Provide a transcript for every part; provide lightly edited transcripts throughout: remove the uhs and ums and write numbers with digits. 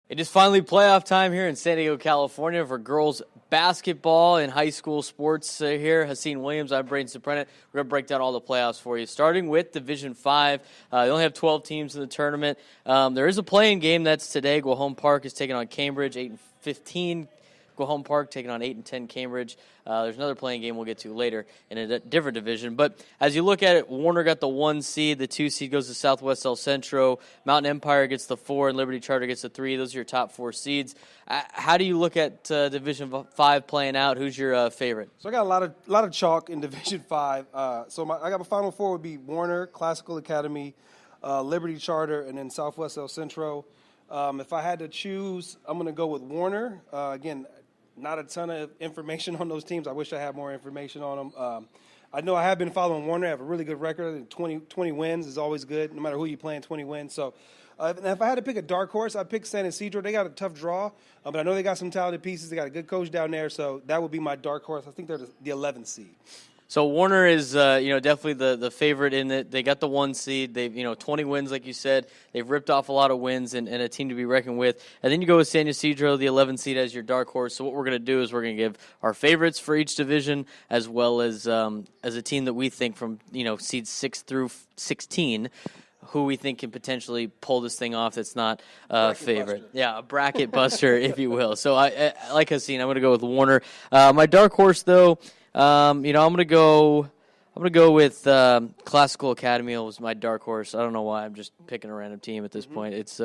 It is finally playoff time here in San Diego, California for girls basketball and high school sports here. Haseen Williams, I'm Braden Suprenant. We're going to break down all the playoffs for you, starting with Division 5. They only have 12 teams in the tournament. There is a play-in game that's today. Guahome Park is taking on Cambridge, 8-15. Guahome Park taking on 8-10 Cambridge. There's another playing game we'll get to later in a different division. But as you look at it, Warner got the 1 seed. The 2 seed goes to Southwest El Centro. Mountain Empire gets the 4, and Liberty Charter gets the 3. Those are your top 4 seeds. How do you look at Division 5 playing out? Who's your favorite? So I got a lot of chalk in Division 5. I got my final 4 would be Warner, Classical Academy, Liberty Charter, and then Southwest El Centro. If I had to choose, I'm going to go with Warner. Again, not a ton of information on those teams. I wish I had more information on them. I know I have been following Warner. I have a really good record. 20 wins is always good, no matter who you play in 20 wins. So if I had to pick a dark horse, I'd pick San Ysidro. They got a tough draw, but I know they got some talented pieces. They got a good coach down there, so that would be my dark horse. I think they're the 11th seed. So Warner is, definitely the favorite in it. They got the 1 seed. They've, 20 wins, like you said. They've ripped off a lot of wins and a team to be reckoned with. And then you go with San Ysidro, the 11th seed, as your dark horse. So what we're going to do is we're going to give our favorites for each division, as well as a team that we think from, seeds 6 through 16, who we think can potentially pull this thing off that's not a favorite. Buster. Yeah, a bracket buster, if you will. So I like Haseen, I'm going to go with Warner. My dark horse, though, I'm gonna go with Classical Academy was my dark horse. I don't know why. I'm just picking a random team at this point. It's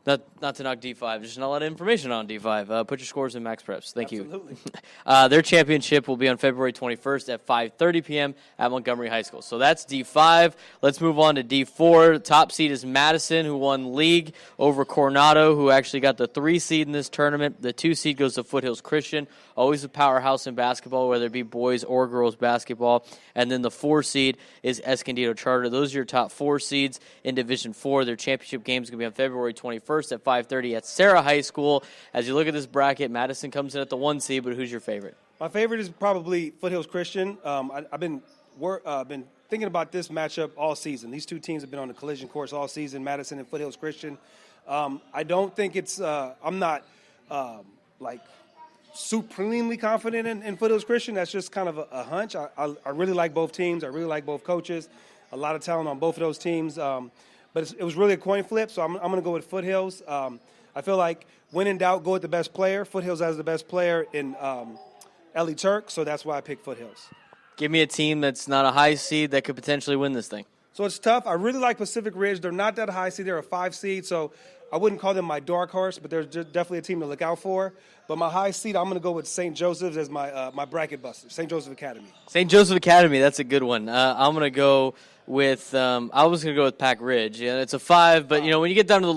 not to knock D5. Just not a lot of information on D5. Put your scores in Max Preps. Thank Absolutely. you. Their championship will be on February 21st at 5:30 p.m. at Montgomery High School. So that's D5. Let's move on to D4. The top seed is Madison, who won league over Coronado, who actually got the 3 seed in this tournament. The 2 seed goes to Foothills Christian, always a powerhouse in basketball, whether it be boys or girls basketball. And then the 4 seed is Escondido Charter. Those are your top 4 seeds in Division 4. Their championship game is going to be on February 21st at 5:30 at Sarah High School. As you look at this bracket, Madison comes in at the 1 seed, but who's your favorite? My favorite is probably Foothills Christian. I've been thinking about this matchup all season. These two teams have been on the collision course all season, Madison and Foothills Christian. I don't think it's I'm not supremely confident in Foothills Christian. That's just kind of a hunch. I really like both teams. I really like both coaches. A lot of talent on both of those teams. But it was really a coin flip, so I'm going to go with Foothills. I feel like when in doubt, go with the best player. Foothills has the best player in Ellie Turk, so that's why I picked Foothills. Give me a team that's not a high seed that could potentially win this thing. So it's tough. I really like Pacific Ridge. They're not that high seed. They're a 5 seed, so I wouldn't call them my dark horse, but they're definitely a team to look out for. But my high seed, I'm going to go with St. Joseph's as my bracket buster, St. Joseph Academy. St. Joseph Academy, that's a good one. I'm going to go with I was going to go with Pack Ridge. Yeah, it's a 5, but when you get down to the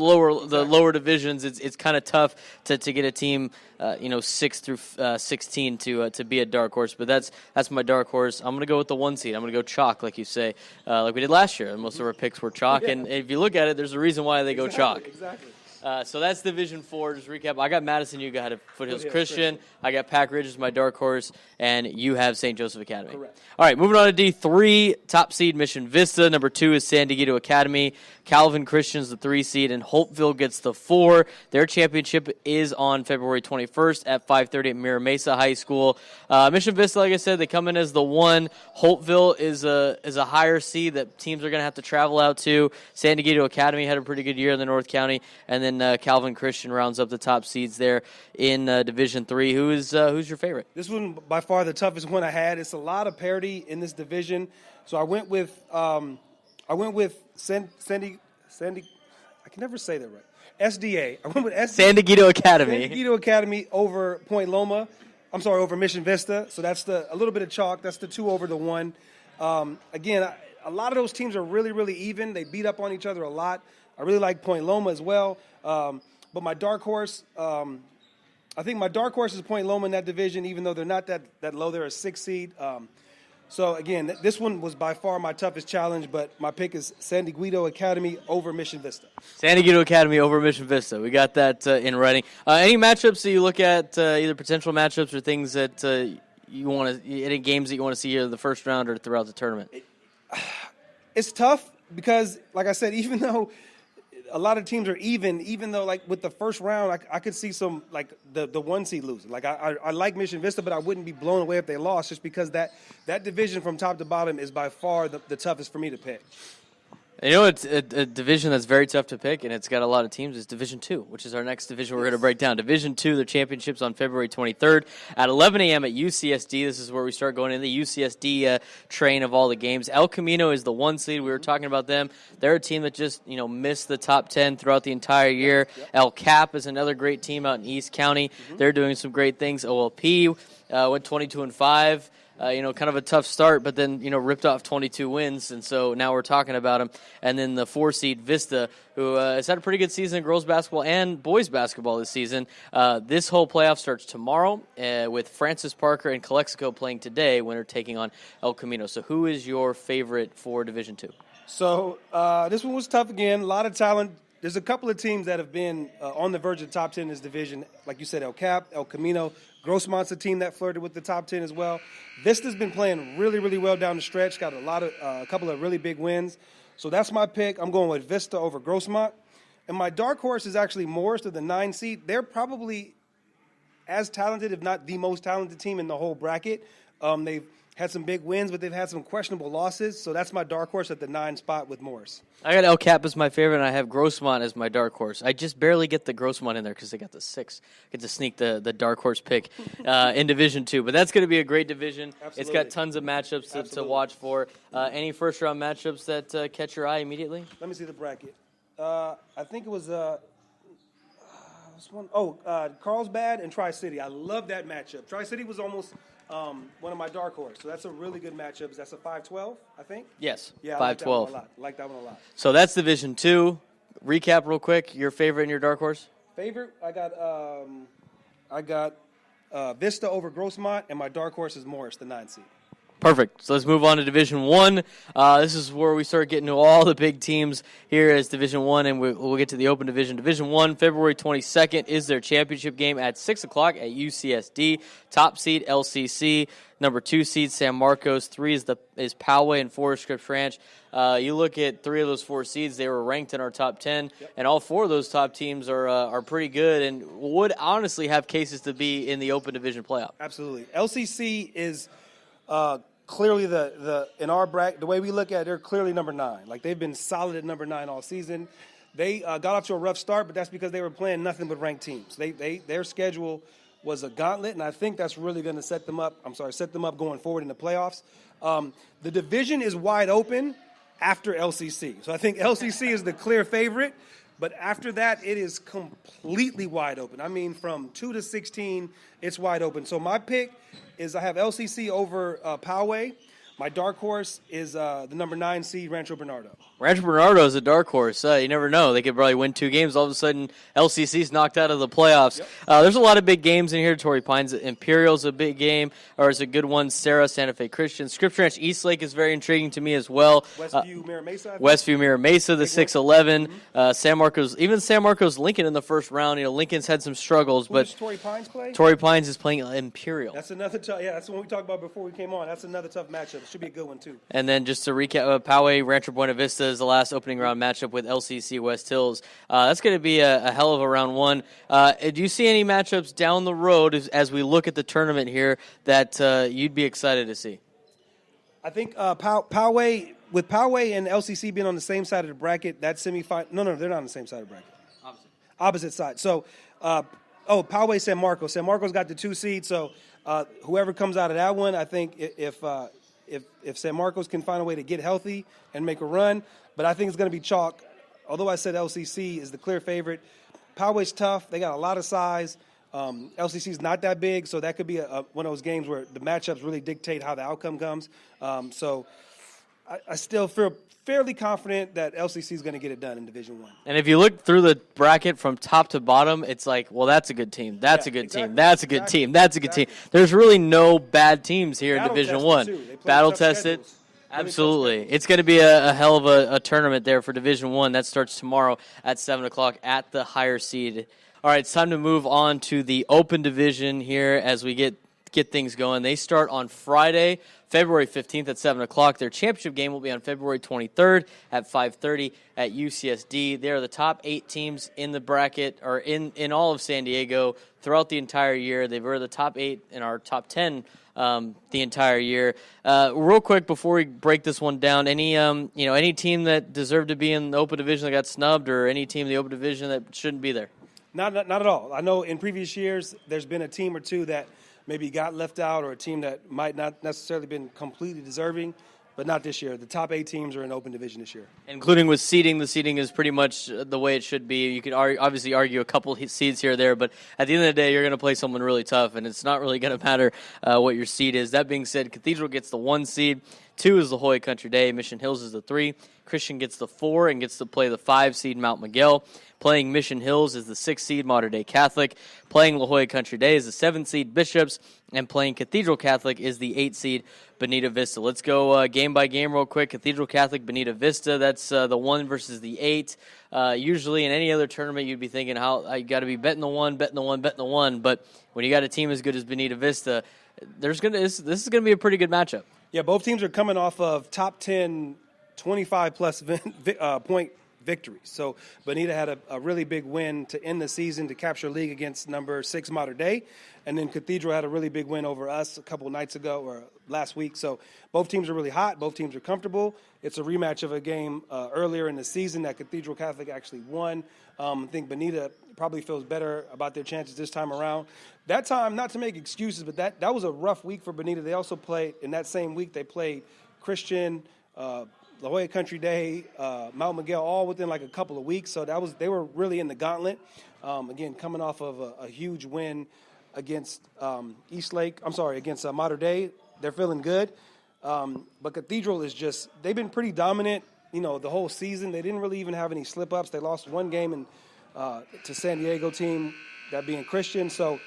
lower divisions, it's kind of tough to get a team 6 through 16 to be a dark horse. But that's my dark horse. I'm going to go with the 1 seed. I'm going to go chalk, like you say, like we did last year. Most of our picks were chalk, and if you look at it, there's a reason why they go chalk. Exactly. So that's Division 4. Just recap. I got Madison. You got Foothills Christian. I got Pack Ridge as my dark horse, and you have St. Joseph Academy. Correct. All right, moving on to D3. Top seed Mission Vista. Number 2 is San Diego Academy. Calvin Christian's the 3 seed, and Holtville gets the 4. Their championship is on February 21st at 5:30 at Mira Mesa High School. Mission Vista, like I said, they come in as the 1. Holtville is a higher seed that teams are going to have to travel out to. San Diego Academy had a pretty good year in the North County, and then Calvin Christian rounds up the top seeds there in Division 3. Who's your favorite? This one by far the toughest one I had. It's a lot of parity in this division, so I went with Sandy. I can never say that right. SDA. I went with San Diego Academy. San Diego Academy over Point Loma. I'm sorry, over Mission Vista. So that's a little bit of chalk. That's the 2 over the 1. Again, a lot of those teams are really, really even. They beat up on each other a lot. I really like Point Loma as well. But my dark horse, I think my dark horse is Point Loma in that division, even though they're not that low. They're a 6 seed. So, again, this one was by far my toughest challenge, but my pick is San Diego Academy over Mission Vista. San Diego Academy over Mission Vista. We got that in writing. Any matchups that you look at, either potential matchups or things that you want to, any games that you want to see here in the first round or throughout the tournament? It's tough because, like I said, even though a lot of teams are even though like with the first round, I could see some like the 1 seed losing. Like I like Mission Vista, but I wouldn't be blown away if they lost just because that division from top to bottom is by far the toughest for me to pick. You know, it's a division that's very tough to pick, and it's got a lot of teams. It's Division II, which is our next division we're going to break down. Division II, the championships on February 23rd at 11 a.m. at UCSD. This is where we start going in the UCSD train of all the games. El Camino is the 1 seed. We were talking about them. They're a team that just missed the top 10 throughout the entire year. Yep. El Cap is another great team out in East County. Mm-hmm. They're doing some great things. OLP went 22-5. Kind of a tough start, but then, ripped off 22 wins, and so now we're talking about them. And then the 4 seed Vista, who has had a pretty good season in girls basketball and boys basketball this season. This whole playoff starts tomorrow with Francis Parker and Calexico playing today when they're taking on El Camino. So who is your favorite for Division II? So this one was tough again. A lot of talent. There's a couple of teams that have been on the verge of the top 10 in this division. Like you said, El Cap, El Camino. Grossmont's a team that flirted with the top 10 as well. Vista's been playing really, really well down the stretch. Got a couple of really big wins. So that's my pick. I'm going with Vista over Grossmont. And my dark horse is actually Morris to the 9 seed. They're probably as talented, if not the most talented team in the whole bracket. They've had some big wins, but they've had some questionable losses. So that's my dark horse at the 9 spot with Morris. I got El Cap as my favorite, and I have Grossmont as my dark horse. I just barely get the Grossmont in there because they got the 6. Get to sneak the dark horse pick in Division II. But that's going to be a great division. Absolutely. It's got tons of matchups to watch for. Any first-round matchups that catch your eye immediately? Let me see the bracket. I think it was Carlsbad and Tri-City. I love that matchup. Tri-City was almost one of my dark horse. So that's a really good matchup. That's a 5-12, I think? Yes, yeah, 5-12. I like that one a lot. So that's Division II. Recap real quick, your favorite and your dark horse? Favorite, I got Vista over Grossmont, and my dark horse is Morris, the 9 seed. Perfect. So let's move on to Division I. This is where we start getting to all the big teams here as Division I, and we'll get to the Open Division. Division I, February 22nd, is their championship game at 6 o'clock at UCSD. Top seed, LCC. Number 2 seed, San Marcos. 3 is Poway and 4 is Scripps Ranch. You look at 3 of those 4 seeds, they were ranked in our top 10, and all 4 of those top teams are pretty good and would honestly have cases to be in the Open Division playoff. Absolutely. LCC is clearly in our bracket, the way we look at it, they're clearly number 9. Like, they've been solid at number 9 all season. They got off to a rough start, but that's because they were playing nothing but ranked teams. Their schedule was a gauntlet, and I think that's really going to set them up going forward in the playoffs. The division is wide open after LCC. So I think LCC is the clear favorite, but after that, it is completely wide open. I mean, from 2 to 16, it's wide open. So my pick is I have LCC over Poway. My dark horse is the number 9 seed, Rancho Bernardo. Rancho Bernardo is a dark horse. You never know. They could probably win 2 games. All of a sudden, LCC's knocked out of the playoffs. Yep. There's a lot of big games in here. Torrey Pines Imperial's a big game, or is a good one. Sarah, Santa Fe Christian. Scripps Ranch Eastlake is very intriguing to me as well. Westview, Mira Mesa. Westview, Mira Mesa, the 6-11. San Marcos, Lincoln in the first round. Lincoln's had some struggles. But does Torrey Pines play? Torrey Pines is playing Imperial. That's another tough. Yeah, that's the one we talked about before we came on. That's another tough matchup. It should be a good one, too. And then just to recap, Poway, Rancho Buena Vista is the last opening round matchup with LCC West Hills. That's going to be a hell of a round 1. Do you see any matchups down the road as we look at the tournament here that you'd be excited to see? I think Poway, with Poway and LCC being on the same side of the bracket, that semifinal. No, they're not on the same side of the bracket. Opposite side. So, Poway, San Marcos. San Marcos got the 2 seed. So, whoever comes out of that one, I think if San Marcos can find a way to get healthy and make a run, but I think it's going to be chalk. Although I said LCC is the clear favorite, Poway's tough. They got a lot of size. LCC is not that big, so that could be one of those games where the matchups really dictate how the outcome comes. So I still feel fairly confident that LCC is going to get it done in Division I. And if you look through the bracket from top to bottom, it's like, well, that's a good team. That's a good team. That's a good team. That's a good team. There's really no bad teams here in Division I. Battle tested. Absolutely. It's going to be a hell of a tournament there for Division I. That starts tomorrow at 7 o'clock at the higher seed. All right, it's time to move on to the Open Division here as we get get things going. They start on Friday, February 15th at 7 o'clock. Their championship game will be on February 23rd at 5:30 at UCSD. They are the top 8 teams in the bracket, or in all of San Diego throughout the entire year. They were the top 8 in our top 10 the entire year. Real quick before we break this one down, any team that deserved to be in the Open Division that got snubbed, or any team in the Open Division that shouldn't be there? Not at all. I know in previous years there's been a team or two that maybe got left out, or a team that might not necessarily been completely deserving, but not this year. The top 8 teams are in Open Division this year. Including with seeding, the seeding is pretty much the way it should be. You could obviously argue a couple seeds here or there, but at the end of the day, you're going to play someone really tough, and it's not really going to matter what your seed is. That being said, Cathedral gets the 1 seed. 2 is La Jolla Country Day. Mission Hills is the 3. Christian gets the 4 and gets to play the 5 seed Mount Miguel. Playing Mission Hills is the 6 seed Mater Dei Catholic. Playing La Jolla Country Day is the 7 seed Bishops. And playing Cathedral Catholic is the 8 seed Bonita Vista. Let's go game by game real quick. Cathedral Catholic, Bonita Vista. That's the 1 versus the 8. Usually in any other tournament, you'd be thinking, how you got to be betting the 1, betting the 1, betting the 1. But when you got a team as good as Bonita Vista, this is going to be a pretty good matchup. Yeah, both teams are coming off of top 10, 25-plus point victories. So Bonita had a really big win to end the season to capture league against number 6 Mater Dei. And then Cathedral had a really big win over us a couple nights ago or last week. So both teams are really hot. Both teams are comfortable. It's a rematch of a game earlier in the season that Cathedral Catholic actually won. I think Bonita probably feels better about their chances this time around. That time, not to make excuses, but that was a rough week for Bonita. They also played, in that same week, they played Christian, La Jolla Country Day, Mount Miguel, all within like a couple of weeks. So they were really in the gauntlet. Again, coming off of a huge win against against Mater Dei. They're feeling good. But Cathedral is they've been pretty dominant, the whole season. They didn't really even have any slip-ups. They lost 1 game to San Diego team, that being Christian. So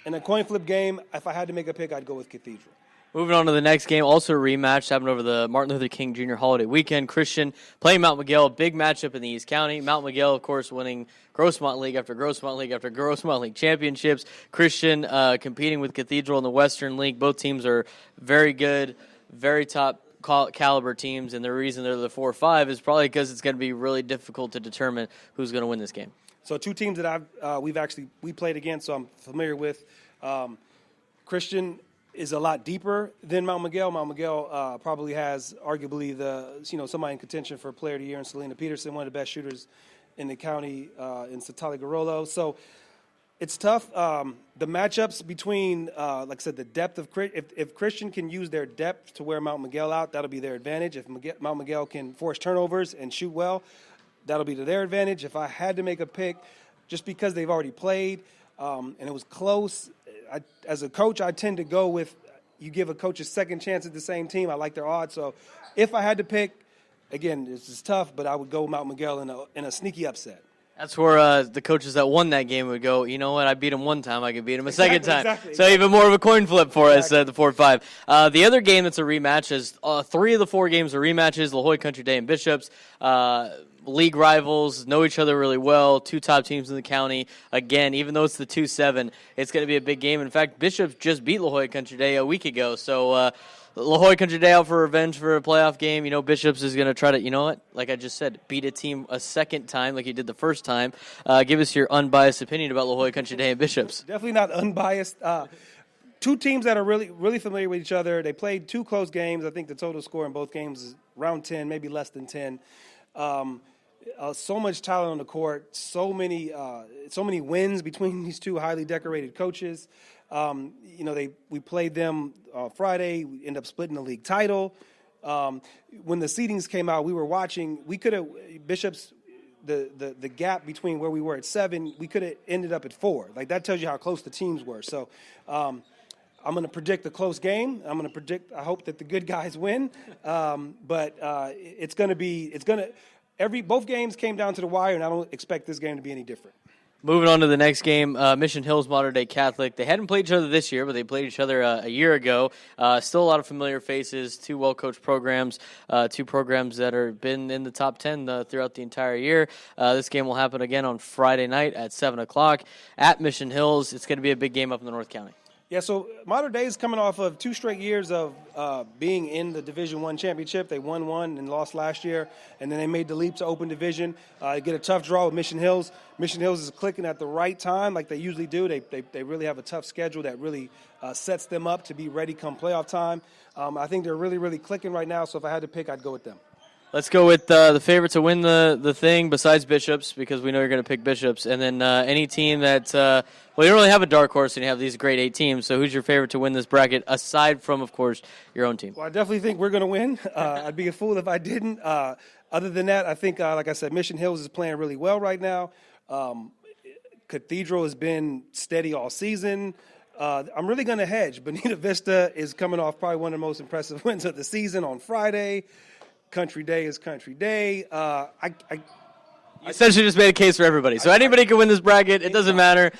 in a coin flip game, if I had to make a pick, I'd go with Cathedral. Moving on to the next game, also a rematch, happened over the Martin Luther King Jr. holiday weekend. Christian playing Mount Miguel, big matchup in the East County. Mount Miguel, of course, winning Grossmont League after Grossmont League after Grossmont League championships. Christian competing with Cathedral in the Western League. Both teams are very good, very top caliber teams, and the reason they're the 4-5 is probably because it's going to be really difficult to determine who's going to win this game. So 2 teams that we played against, so I'm familiar with. Christian is a lot deeper than Mount Miguel. Mount Miguel probably has arguably somebody in contention for Player of the Year in Selena Peterson, one of the best shooters in the county in Satali Garolo. So it's tough. The matchups between, like I said, the depth of if Christian can use their depth to wear Mount Miguel out, that'll be their advantage. If Mount Miguel can force turnovers and shoot well, that'll be to their advantage. If I had to make a pick, just because they've already played and it was close, as a coach, I tend to go with you give a coach a second chance at the same team. I like their odds. So if I had to pick, again, this is tough, but I would go Mount Miguel in a sneaky upset. That's where the coaches that won that game would go, you know what, I beat him one time, I could beat him a second time. Exactly. So even more of a coin flip for us at the 4-5. The other game that's a rematch is 3 of the 4 games are rematches, La Jolla Country Day and Bishops. League rivals, know each other really well, 2 top teams in the county. Again, even though it's the 2-7, it's going to be a big game. In fact, Bishops just beat La Jolla Country Day a week ago, so La Jolla Country Day out for revenge for a playoff game. Bishops is going to try to, like I just said, beat a team a second time like he did the first time. Give us your unbiased opinion about La Jolla Country Day and Bishops. Definitely not unbiased. 2 teams that are really, really familiar with each other. They played 2 close games. I think the total score in both games is around 10, maybe less than 10. So much talent on the court, so many wins between these 2 highly decorated coaches. We played them Friday. We ended up splitting the league title. When the seedings came out, we were watching. We could have Bishops. The gap between where we were at 7, we could have ended up at 4. Like that tells you how close the teams were. So I'm going to predict a close game. I hope that the good guys win. But it's going to. Both games came down to the wire, and I don't expect this game to be any different. Moving on to the next game, Mission Hills Mater Dei Catholic. They hadn't played each other this year, but they played each other a year ago. Still a lot of familiar faces, 2 well-coached programs, 2 programs that have been in the top 10 throughout the entire year. This game will happen again on Friday night at 7 o'clock at Mission Hills. It's going to be a big game up in the North County. Yeah, so Modern Day is coming off of 2 straight years of being in the Division I championship. They won one and lost last year, and then they made the leap to Open Division. Get a tough draw with Mission Hills. Mission Hills is clicking at the right time like they usually do. They really have a tough schedule that really sets them up to be ready come playoff time. I think they're really, really clicking right now, so if I had to pick, I'd go with them. Let's go with the favorite to win the thing besides Bishops, because we know you're going to pick Bishops. And then any team that, well, you don't really have a dark horse and you have these great 8 teams. So who's your favorite to win this bracket, aside from, of course, your own team? Well, I definitely think we're going to win. I'd be a fool if I didn't. Other than that, I think, like I said, Mission Hills is playing really well right now. Cathedral has been steady all season. I'm really going to hedge. Bonita Vista is coming off probably one of the most impressive wins of the season on Friday. Country Day is Country Day. You essentially just made a case for everybody. So anybody can win this bracket. It doesn't matter.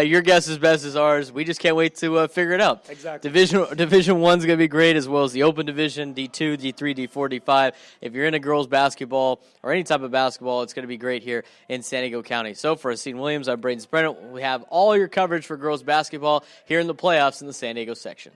Your guess is best as ours. We just can't wait to figure it out. Exactly. Division 1's going to be great, as well as the Open Division, D2, D3, D4, D5. If you're into girls basketball or any type of basketball, it's going to be great here in San Diego County. So for Haseen Williams, I'm Braden Sprennett. We have all your coverage for girls basketball here in the playoffs in the San Diego section.